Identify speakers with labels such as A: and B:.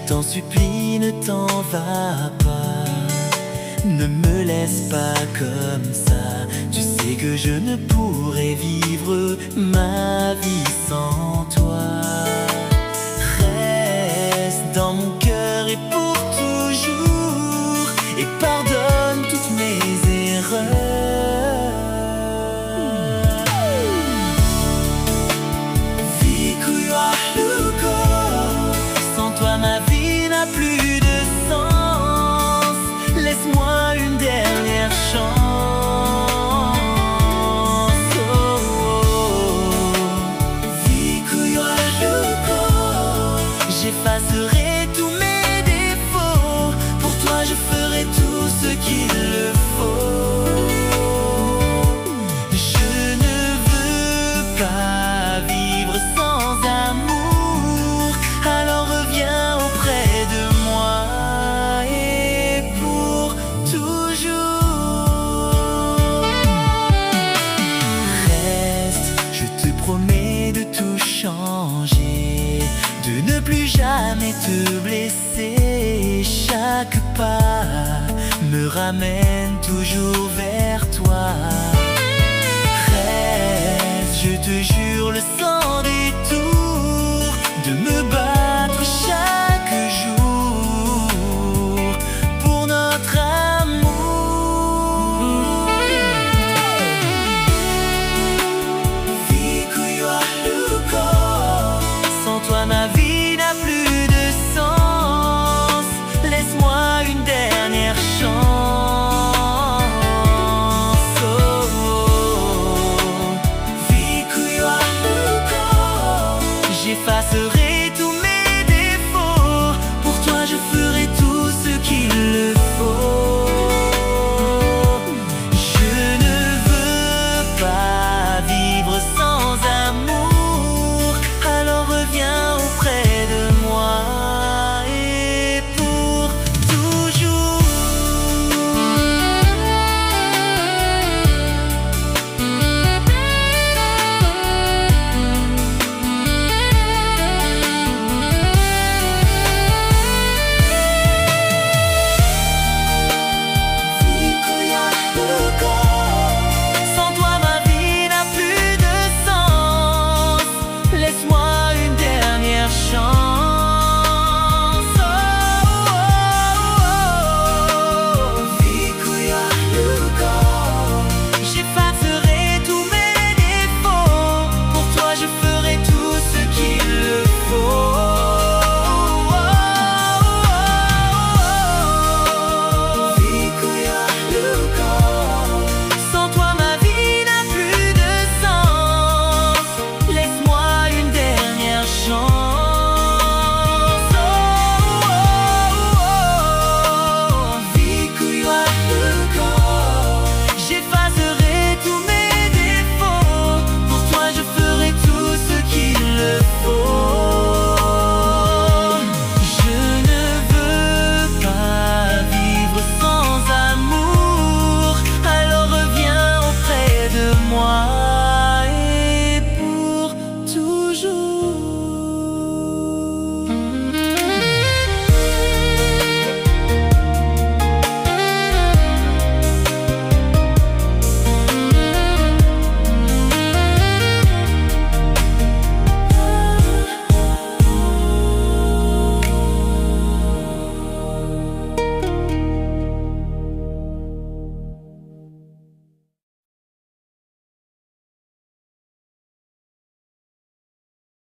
A: t'en supplie, ne t'en va pas. Ne me laisse pas comme ça. Tu sais que je ne pourrais vivre ma vie sans toi. Reste dans mon cœur et pour toujours, et pardonne toutes mes erreurs. Sans toi ma vie n'a plus de sens. Laisse-moi une dernière chance. J'effacerai tous mes défauts. Pour toi je ferai tout ce qu'il le faut. Je ne veux pas vivre sans amour. Alors reviens auprès de moi et pour toujours. Reste, je te promets de tout changer, de ne plus jamais te blesser. Chaque pas me ramène toujours vers toi. Reste, je te jure, le sang détour, de me battre chaque jour pour notre amour. Sans toi ma vie n'a plus de sens. Laisse-moi une dernière chance. J'effacerai